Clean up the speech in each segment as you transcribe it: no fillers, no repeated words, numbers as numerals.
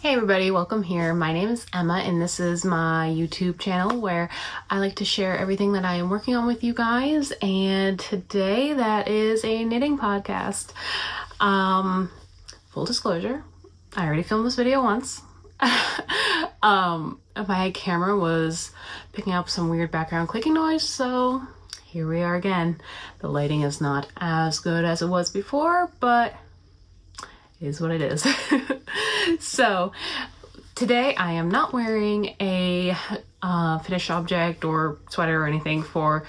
Hey everybody, welcome here. My name is Emma and this is my YouTube channel where I like to share everything that I am working on with you guys, and today that is a knitting podcast. Full disclosure, I already filmed this video once. My camera was picking up some weird background clicking noise, so here we are again. The lighting is not as good as it was before, but it is what it is. So today I am not wearing a finished object or sweater or anything for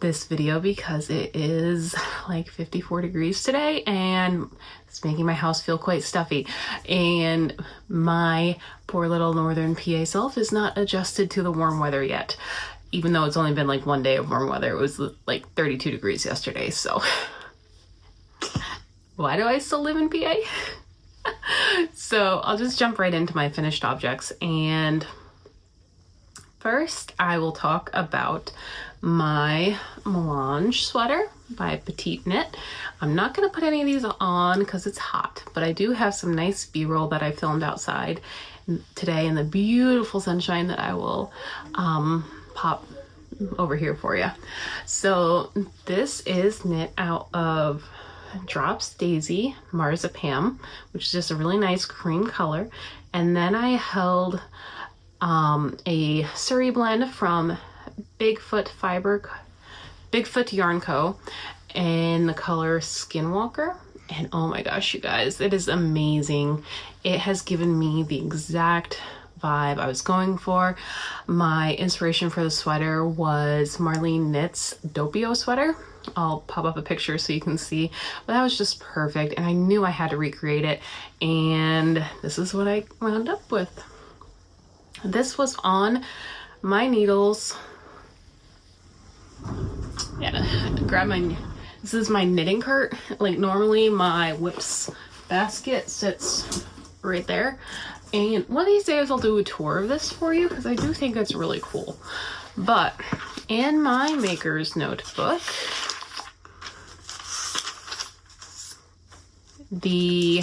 this video because it is like 54 degrees today and it's making my house feel quite stuffy, and my poor little northern PA self is not adjusted to the warm weather yet, even though it's only been like one day of warm weather. It was like 32 degrees yesterday, so why do I still live in PA? So I'll just jump right into my finished objects, and first I will talk about my melange sweater by PetiteKnit. I'm not going to put any of these on because it's hot, but I do have some nice b-roll that I filmed outside today in the beautiful sunshine that I will pop over here for you. So this is knit out of Drops Daisy Marzipan, which is just a really nice cream color, and then I held a Surrey blend from Bigfoot Yarn Co. in the color Skinwalker, and oh my gosh, you guys, it is amazing. It has given me the exact vibe I was going for. My inspiration for the sweater was Marlene Knits Doppio sweater. I'll pop up a picture so you can see, but that was just perfect, and I knew I had to recreate it, and this is what I wound up with. This was on my needles. Yeah, grab my, this is my knitting cart. Like normally my whips basket sits right there, and one of these days I'll do a tour of this for you because I do think it's really cool. But in my maker's notebook, the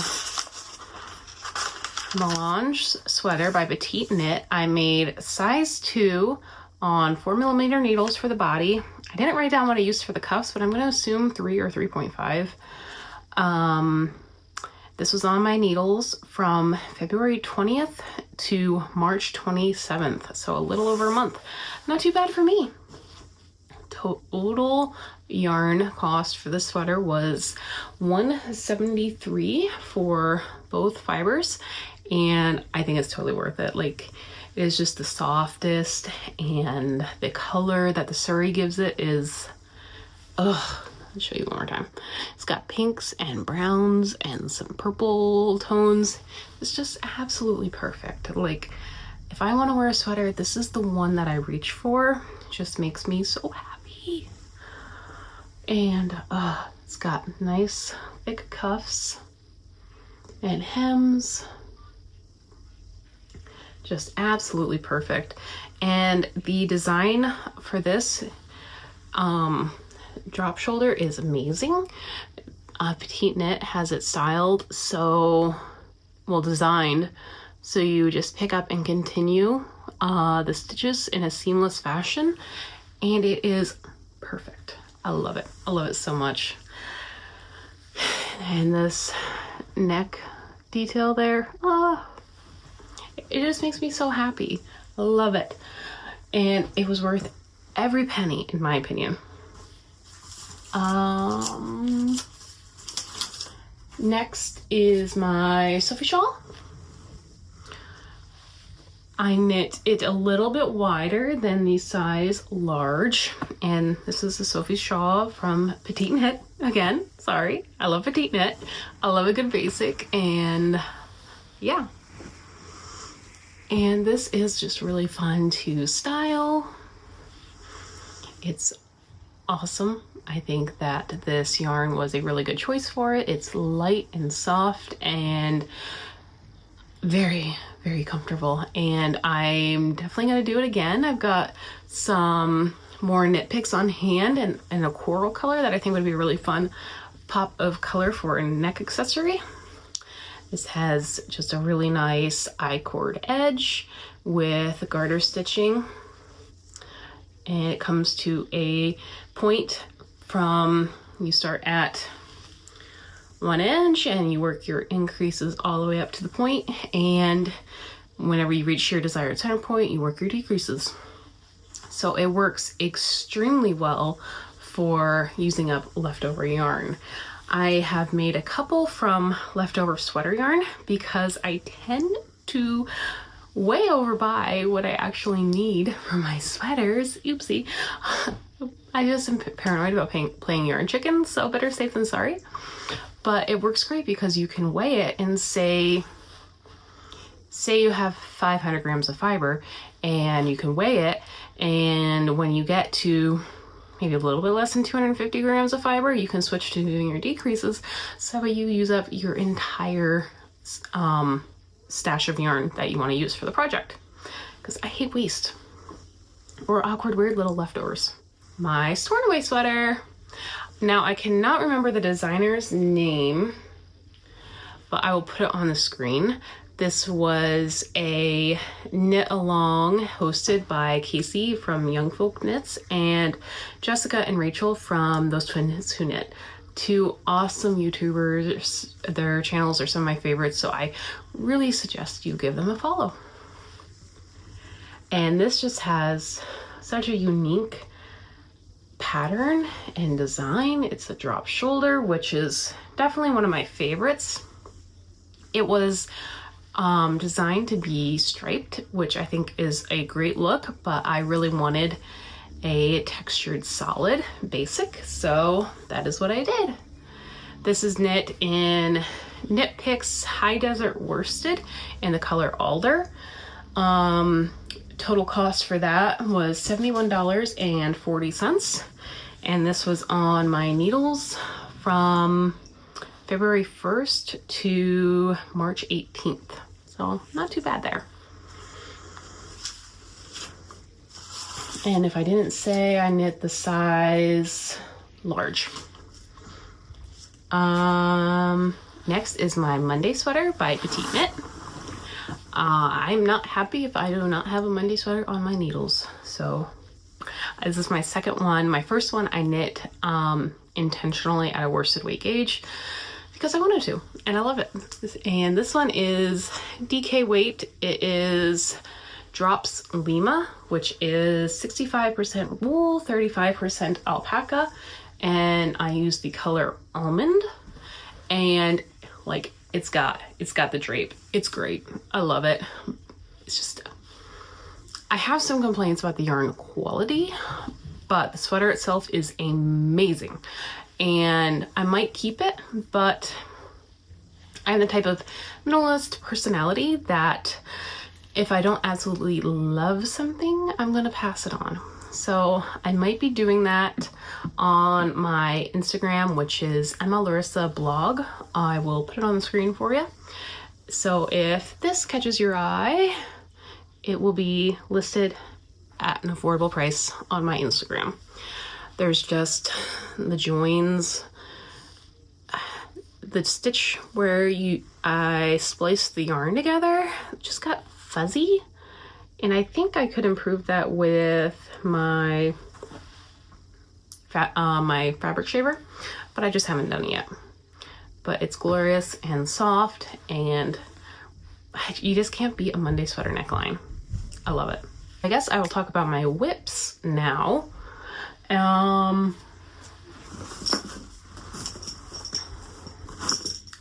melange sweater by PetiteKnit, I made size 2 on 4mm needles for the body. I didn't write down what I used for the cuffs, but I'm going to assume 3 or 3.5. This was on my needles from February 20th to March 27th, so a little over a month. Not too bad for me. Total yarn cost for this sweater was $173 for both fibers, and I think it's totally worth it. Like, it is just the softest, and the color that the Surrey gives it is, ugh, I'll show you one more time. It's got pinks and browns and some purple tones. It's just absolutely perfect. Like, if I want to wear a sweater, this is the one that I reach for. It just makes me so happy. And it's got nice thick cuffs and hems. Just absolutely perfect. And the design for this drop shoulder is amazing. PetiteKnit has it styled so well, designed so you just pick up and continue the stitches in a seamless fashion, and it is perfect. I love it. I love it so much. And this neck detail there, it just makes me so happy. I love it. And it was worth every penny, in my opinion. Next is my Sophie shawl. I knit it a little bit wider than the size large, and this is the Sophie shawl from PetiteKnit. Again, sorry, I love PetiteKnit. I love a good basic, and yeah. And this is just really fun to style. It's awesome. I think that this yarn was a really good choice for it. It's light and soft and very, very comfortable, and I'm definitely going to do it again. I've got some more knit picks on hand and a coral color that I think would be a really fun pop of color for a neck accessory. This has just a really nice I-cord edge with garter stitching. And it comes to a point from, you start at 1 inch and you work your increases all the way up to the point, and whenever you reach your desired center point, you work your decreases. So it works extremely well for using up leftover yarn. I have made a couple from leftover sweater yarn because I tend to way overbuy what I actually need for my sweaters. Oopsie. I just am paranoid about playing yarn chicken, so better safe than sorry. But it works great because you can weigh it and say you have 500 grams of fiber and you can weigh it, and when you get to maybe a little bit less than 250 grams of fiber, you can switch to doing your decreases, so you use up your entire stash of yarn that you want to use for the project, because I hate waste or awkward weird little leftovers. My Storn Away sweater. Now I cannot remember the designer's name, but I will put it on the screen. This was a knit along hosted by Casey from Young Folk Knits and Jessica and Rachel from Those Twins Who Knit. Two awesome YouTubers. Their channels are some of my favorites, so I really suggest you give them a follow. And this just has such a unique pattern and design. It's a drop shoulder, which is definitely one of my favorites. It was designed to be striped, which I think is a great look, but I really wanted a textured solid basic, so that is what I did. This is knit in Knit Picks High Desert Worsted in the color Alder. Total cost for that was $71.40, and this was on my needles from February 1st to March 18th. So not too bad there. And if I didn't say, I knit the size large. Next is my Monday sweater by PetiteKnit. I'm not happy if I do not have a Monday sweater on my needles. So this is my second one. My first one I knit intentionally at a worsted weight gauge because I wanted to, and I love it. And this one is DK weight. It is Drops Lima, which is 65% wool, 35% alpaca, and I use the color Almond. And like it's got the drape. It's great. I love it. It's just, I have some complaints about the yarn quality, but the sweater itself is amazing. And I might keep it, but I'm the type of minimalist personality that if I don't absolutely love something, I'm gonna pass it on. So I might be doing that on my Instagram, which is Emma Larissa blog. I will put it on the screen for you. So if this catches your eye, it will be listed at an affordable price on my Instagram. There's just the joins, the stitch where I spliced the yarn together just got fuzzy, and I think I could improve that with my my fabric shaver, but I just haven't done it yet. But it's glorious and soft, and you just can't beat a Monday sweater neckline. I love it. I guess I will talk about my whips now.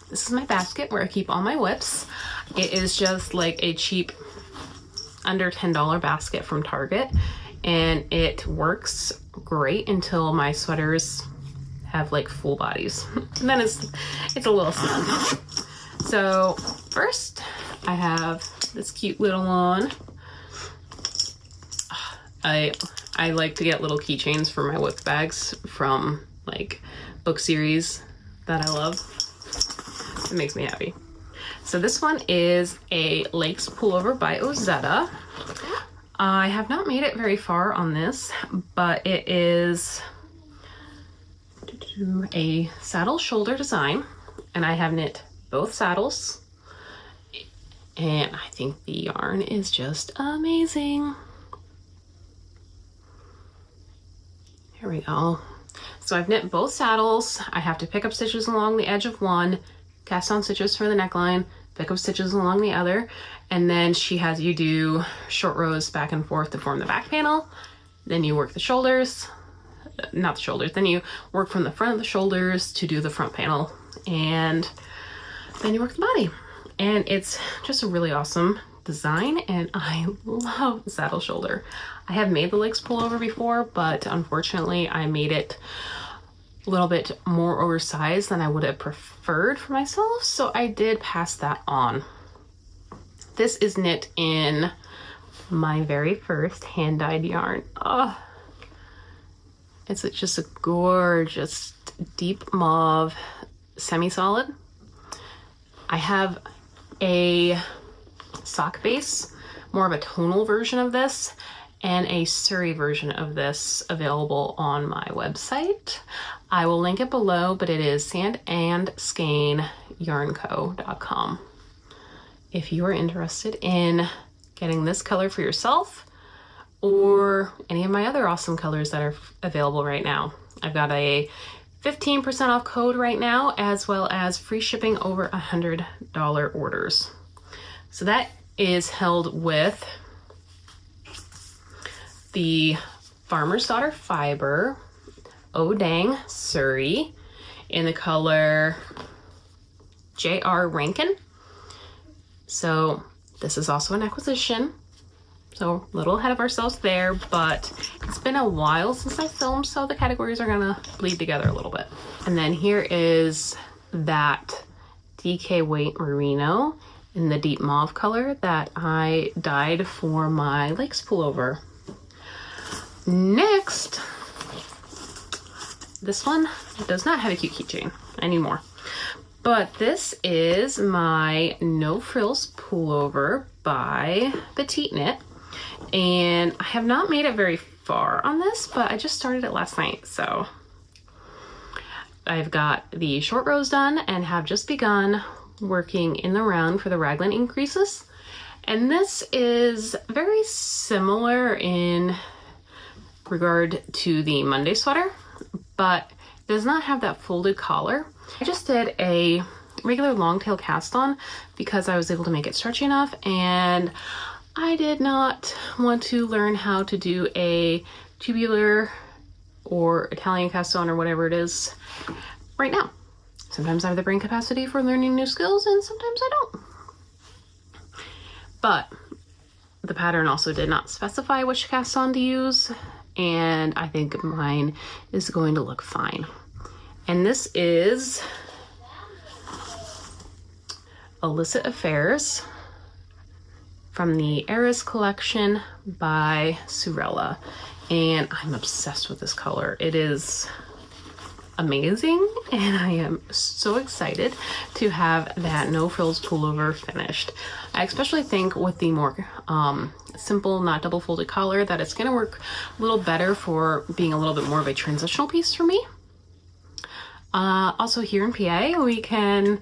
This is my basket where I keep all my whips. It is just like a cheap under $10 basket from Target, and it works great until my sweaters have like full bodies. And then it's a little snug. So first I have this cute little one. I like to get little keychains for my whip bags from like book series that I love. It makes me happy. So this one is a Lakes pullover by Ozetta. I have not made it very far on this, but it is a saddle shoulder design, and I have knit both saddles. And I think the yarn is just amazing. Here we go. So I've knit both saddles. I have to pick up stitches along the edge of one, cast on stitches for the neckline, pick up stitches along the other, and then she has you do short rows back and forth to form the back panel. Then you work the shoulders, not the shoulders, then you work from the front of the shoulders to do the front panel, and then you work the body. And it's just a really awesome design, and I love the saddle shoulder. I have made the legs pullover before, but unfortunately I made it a little bit more oversized than I would have preferred for myself, so I did pass that on. This is knit in my very first hand-dyed yarn. Oh, it's just a gorgeous deep mauve semi-solid. I have a sock base, more of a tonal version of this, and a Surrey version of this available on my website. I will link it below, but it is sandandskein.yarnco.com. If you are interested in getting this color for yourself or any of my other awesome colors that are available right now. I've got a 15% off code right now, as well as free shipping over $100 orders. So that is held with the Farmer's Daughter Fiber Oh Dang Surrey in the color J.R. Rankin. So this is also an acquisition, so a little ahead of ourselves there, but it's been a while since I filmed, so the categories are gonna bleed together a little bit. And then here is that DK Weight Merino in the deep mauve color that I dyed for my Lakes pullover. Next, this one does not have a cute keychain anymore, but this is my No Frills pullover by PetiteKnit, and I have not made it very far on this, but I just started it last night, so I've got the short rows done and have just begun working in the round for the raglan increases. And this is very similar in regard to the Monday sweater, but does not have that folded collar. I just did a regular long tail cast on because I was able to make it stretchy enough, and I did not want to learn how to do a tubular or Italian cast on or whatever it is right now. Sometimes I have the brain capacity for learning new skills and sometimes I don't. But the pattern also did not specify which cast on to use, and I think mine is going to look fine. And this is Illicit Affairs from the Eris collection by Surella, and I'm obsessed with this color. It is amazing, and I am so excited to have that No Frills pullover finished. I especially think with the more simple, not double folded collar, that it's gonna work a little better for being a little bit more of a transitional piece for me. Also here in PA, we can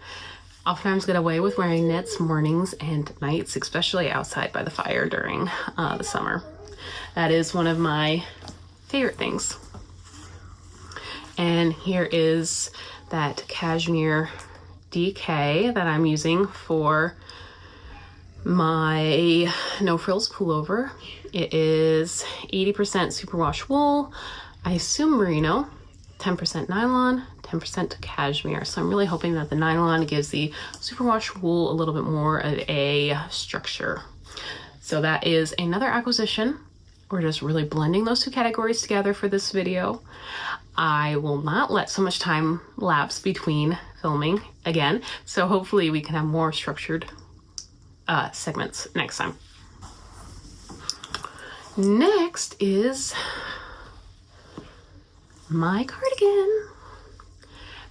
oftentimes get away with wearing knits mornings and nights, especially outside by the fire during the summer. That is one of my favorite things. And here is that cashmere DK that I'm using for my No Frills pullover. It is 80% superwash wool, I assume merino, 10% nylon, 10% cashmere. So I'm really hoping that the nylon gives the superwash wool a little bit more of a structure. So that is another acquisition. We're just really blending those two categories together for this video. I will not let so much time lapse between filming again, so hopefully we can have more structured segments next time. Next is my cardigan.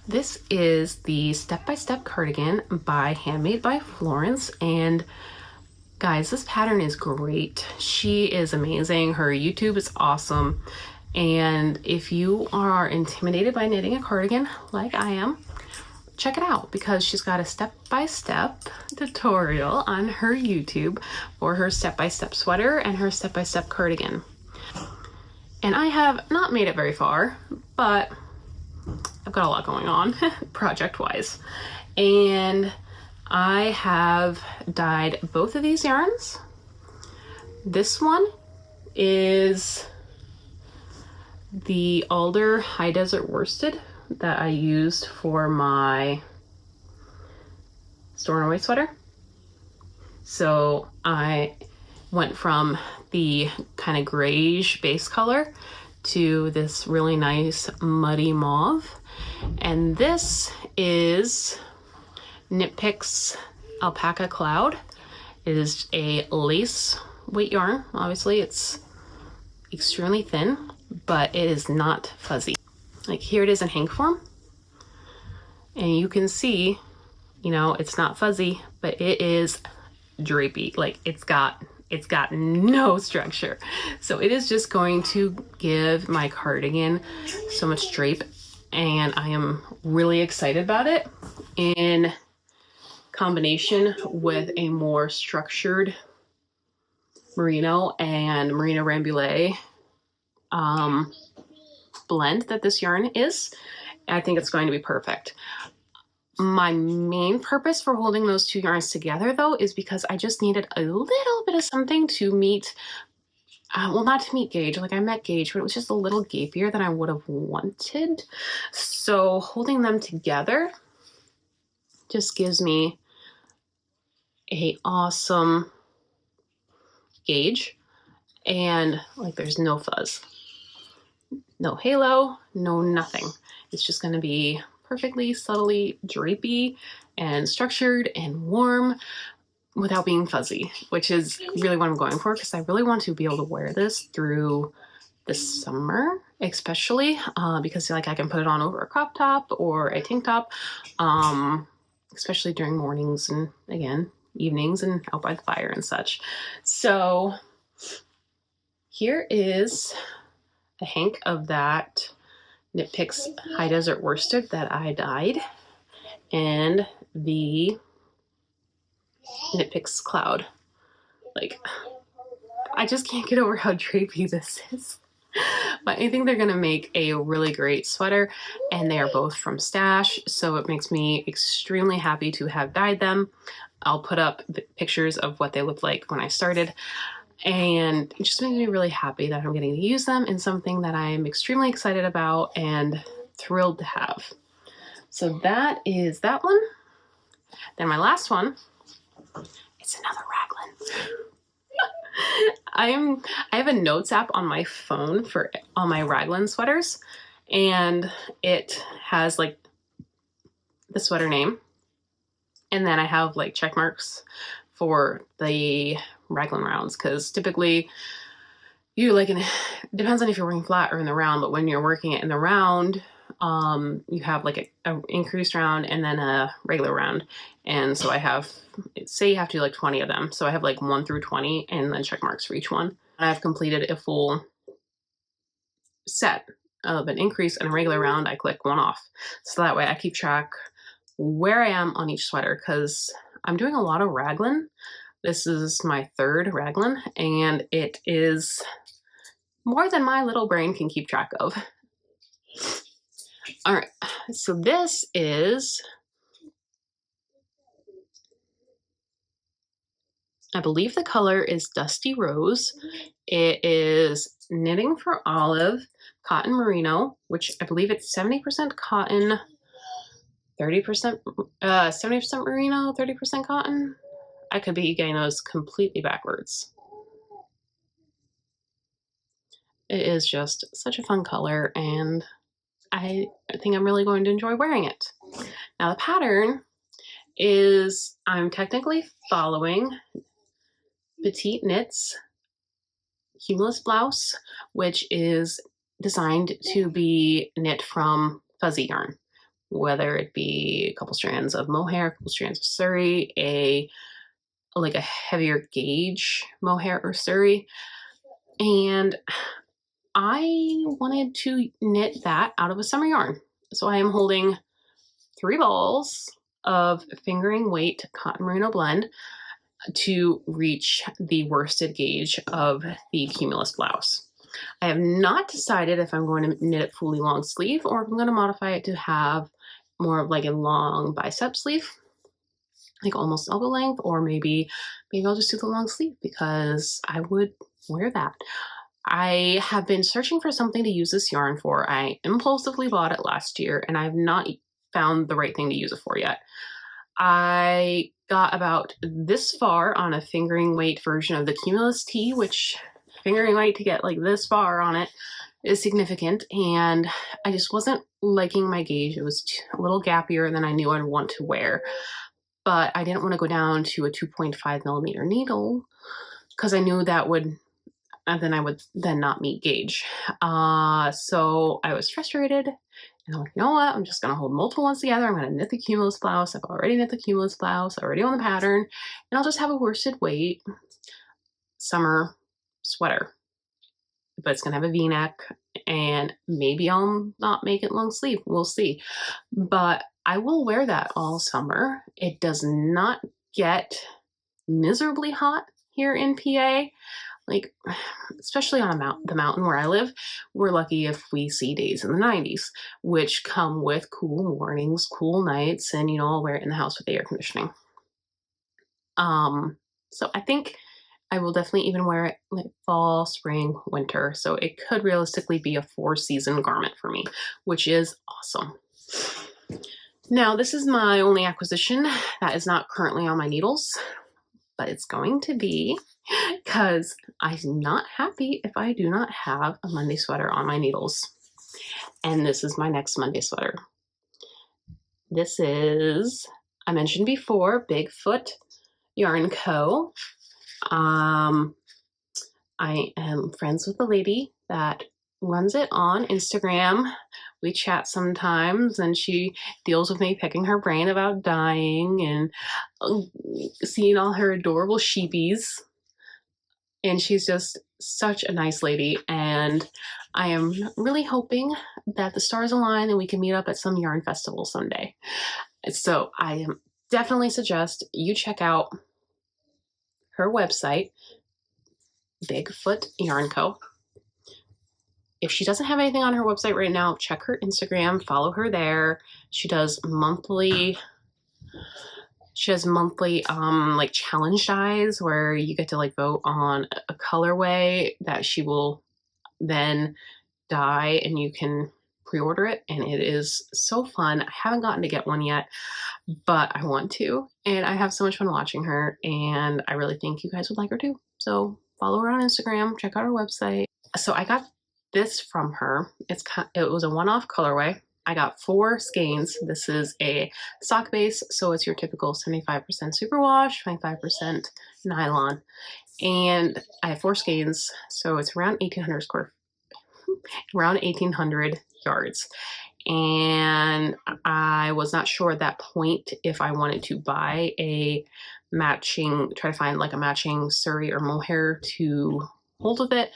This is the step-by-step cardigan by Handmade by Florence, and guys, this pattern is great. She is amazing. Her YouTube is awesome. And if you are intimidated by knitting a cardigan like I am, check it out because she's got a step-by-step tutorial on her YouTube for her step-by-step sweater and her step-by-step cardigan. And I have not made it very far, but I've got a lot going on project-wise. And I have dyed both of these yarns. This one is the Alder High Desert Worsted that I used for my Store and Away sweater. So I went from the kind of grayish base color to this really nice muddy mauve. And this is Knit Picks Alpaca Cloud. It is a lace weight yarn. Obviously it's extremely thin, but it is not fuzzy. Like here it is in hank form, and you can see, you know, it's not fuzzy, but it is drapey. Like it's got no structure. So it is just going to give my cardigan so much drape, and I am really excited about it in combination with a more structured merino and merino rambouillet blend that this yarn is. I think it's going to be perfect. My main purpose for holding those two yarns together though is because I just needed a little bit of something to meet, well, not to meet gauge, like I met gauge, but it was just a little gapier than I would have wanted. So holding them together just gives me a awesome gauge, and like there's no fuzz. No halo, no nothing. It's just going to be perfectly subtly drapey and structured and warm without being fuzzy, which is really what I'm going for because I really want to be able to wear this through the summer, especially because like I can put it on over a crop top or a tank top, especially during mornings and again evenings and out by the fire and such. So here is a hank of that Knit Picks High Desert Worsted that I dyed, and the Knit Picks Cloud. Like, I just can't get over how drapey this is. But I think they're gonna make a really great sweater, and they are both from Stash, so it makes me extremely happy to have dyed them. I'll put up pictures of what they looked like when I started. And it just makes me really happy that I'm getting to use them in something that I'm extremely excited about and thrilled to have. So that is that one. Then my last one, it's another raglan. I have a notes app on my phone for all my raglan sweaters, and it has like the sweater name, and then I have like check marks for the raglan rounds, because typically you like it depends on if you're working flat or in the round, but when you're working it in the round, you have like a increased round and then a regular round. And so I have, say you have to do like 20 of them, so I have like 1 through 20 and then check marks for each one. And I've completed a full set of an increase and a regular round. I click one off, so that way I keep track where I am on each sweater, because I'm doing a lot of raglan. This is my third raglan, and it is more than my little brain can keep track of. All right, so this is, I believe the color is Dusty Rose. It is Knitting for Olive Cotton Merino, which I believe it's 70% cotton, 30%, 70% merino, 30% cotton. I could be getting those completely backwards. It is just such a fun color, and I think I'm really going to enjoy wearing it. Now the pattern is, I'm technically following PetiteKnit's Cumulus blouse, which is designed to be knit from fuzzy yarn, whether it be a couple strands of mohair, a couple strands of surrey, like a heavier gauge mohair or surrey. And I wanted to knit that out of a summer yarn. So I am holding 3 balls of fingering weight cotton merino blend to reach the worsted gauge of the Cumulus blouse. I have not decided if I'm going to knit it fully long sleeve or if I'm going to modify it to have more of like a long bicep sleeve, like almost elbow length, or maybe I'll just do the long sleeve because I would wear that. I have been searching for something to use this yarn for. I impulsively bought it last year and I've not found the right thing to use it for yet. I got about this far on a fingering weight version of the Cumulus tee, which fingering weight to get like this far on it is significant, and I just wasn't liking my gauge. It was a little gappier than I knew I'd want to wear, but I didn't want to go down to a 2.5 millimeter needle because I knew that would, and then I would then not meet gauge. So I was frustrated, and I'm like, you know what? I'm just going to hold multiple ones together. I'm going to knit the Cumulus blouse. I've already knit the Cumulus blouse, already on the pattern, and I'll just have a worsted weight summer sweater. But it's going to have a V-neck, and maybe I'll not make it long sleeve. We'll see. But I will wear that all summer. It does not get miserably hot here in PA. Like, especially on the mountain where I live, we're lucky if we see days in the 90s, which come with cool mornings, cool nights, and, you know, I'll wear it in the house with the air conditioning. So I think I will definitely even wear it like fall, spring, winter. So it could realistically be a 4-season garment for me, which is awesome. Now, this is my only acquisition that is not currently on my needles, but it's going to be, because I'm not happy if I do not have a Monday sweater on my needles. And this is my next Monday sweater. This is, I mentioned before, Bigfoot Yarn Co. I am friends with the lady that runs it on Instagram. We chat sometimes, and she deals with me picking her brain about dyeing and seeing all her adorable sheepies. And she's just such a nice lady, and I am really hoping that the stars align and we can meet up at some yarn festival someday. So I definitely suggest you check out her website, Bigfoot Yarn Co. If she doesn't have anything on her website right now, check her Instagram, follow her there. She does monthly like challenge dyes where you get to like vote on a colorway that she will then dye, and you can pre-order it, and it is so fun. I haven't gotten to get one yet, but I want to, and I have so much fun watching her, and I really think you guys would like her too. So follow her on Instagram, check out her website. So I got this from her. It was a one-off colorway. I got 4 skeins. This is a sock base, so it's your typical 75% superwash, 25% nylon, and I have 4 skeins, so it's around 1,800 yards. And I was not sure at that point if I wanted to buy try to find like a matching Surrey or mohair to hold with it.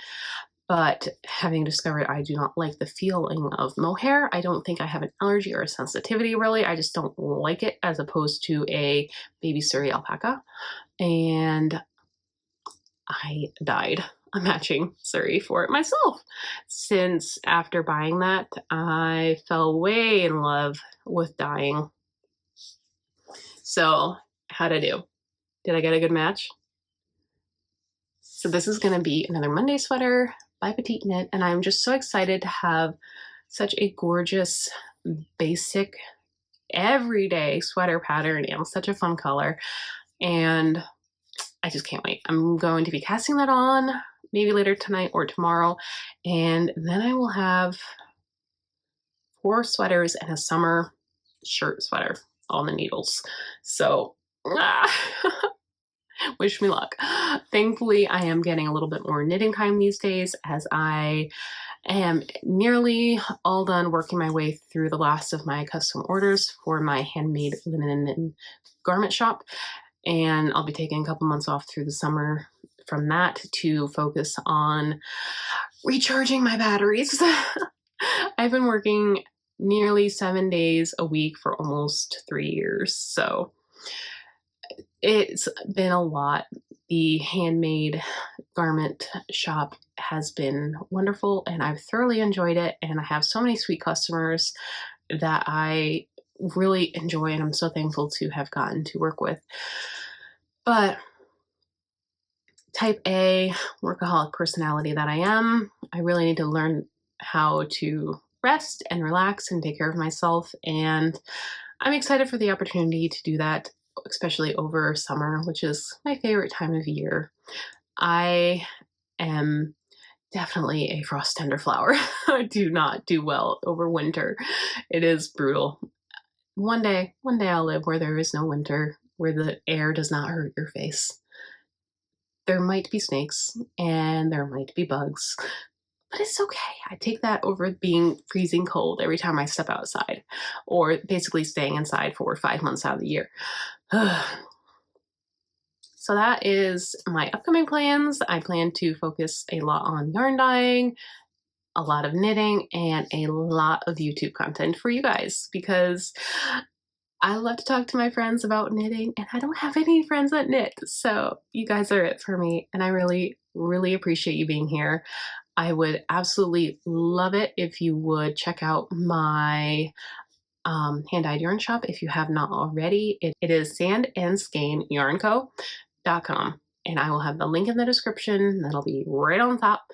But having discovered I do not like the feeling of mohair, I don't think I have an allergy or a sensitivity really. I just don't like it as opposed to a baby Surrey alpaca. And I dyed a matching Surrey for it myself. Since after buying that, I fell way in love with dyeing. So how'd I do? Did I get a good match? So this is going to be another Monday sweater by PetiteKnit, and I'm just so excited to have such a gorgeous, basic, everyday sweater pattern and such a fun color, and I just can't wait. I'm going to be casting that on maybe later tonight or tomorrow, and then I will have 4 sweaters and a summer shirt sweater on the needles. So wish me luck. Thankfully, I am getting a little bit more knitting time these days, as I am nearly all done working my way through the last of my custom orders for my handmade linen and garment shop. And I'll be taking a couple months off through the summer from that to focus on recharging my batteries. I've been working nearly 7 days a week for almost 3 years. So it's been a lot. The handmade garment shop has been wonderful and I've thoroughly enjoyed it. And I have so many sweet customers that I really enjoy and I'm so thankful to have gotten to work with. But type A workaholic personality that I am, I really need to learn how to rest and relax and take care of myself. And I'm excited for the opportunity to do that, especially over summer, which is my favorite time of year. I am definitely a frost tender flower. I do not do well over winter. It is brutal. One day I'll live where there is no winter, where the air does not hurt your face. There might be snakes and there might be bugs, but it's okay. I take that over being freezing cold every time I step outside, or basically staying inside for 5 months out of the year. So that is my upcoming plans. I plan to focus a lot on yarn dyeing, a lot of knitting, and a lot of YouTube content for you guys, because I love to talk to my friends about knitting and I don't have any friends that knit. So you guys are it for me. And I really, really appreciate you being here. I would absolutely love it if you would check out my hand-dyed yarn shop if you have not already. It is sandandskein.com, and I will have the link in the description. That'll be right on top.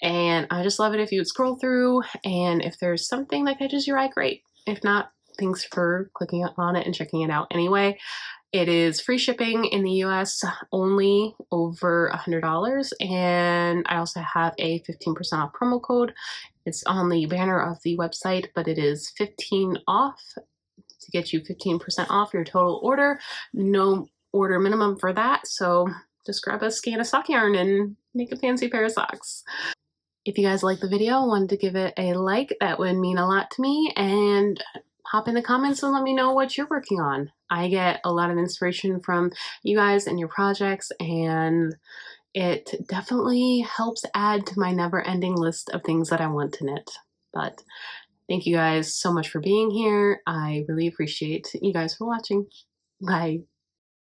And I just love it if you would scroll through, and if there's something that catches your eye, great. If not, thanks for clicking on it and checking it out anyway. It is free shipping in the US, only over $100, and I also have a 15% off promo code. It's on the banner of the website, but it is 15 off to get you 15% off your total order. No order minimum for that, so just grab a skein of sock yarn and make a fancy pair of socks. If you guys like the video, wanted to give it a like, that would mean a lot to me, and hop in the comments and let me know what you're working on. I get a lot of inspiration from you guys and your projects, and it definitely helps add to my never-ending list of things that I want to knit. But thank you guys so much for being here. I really appreciate you guys for watching. Bye.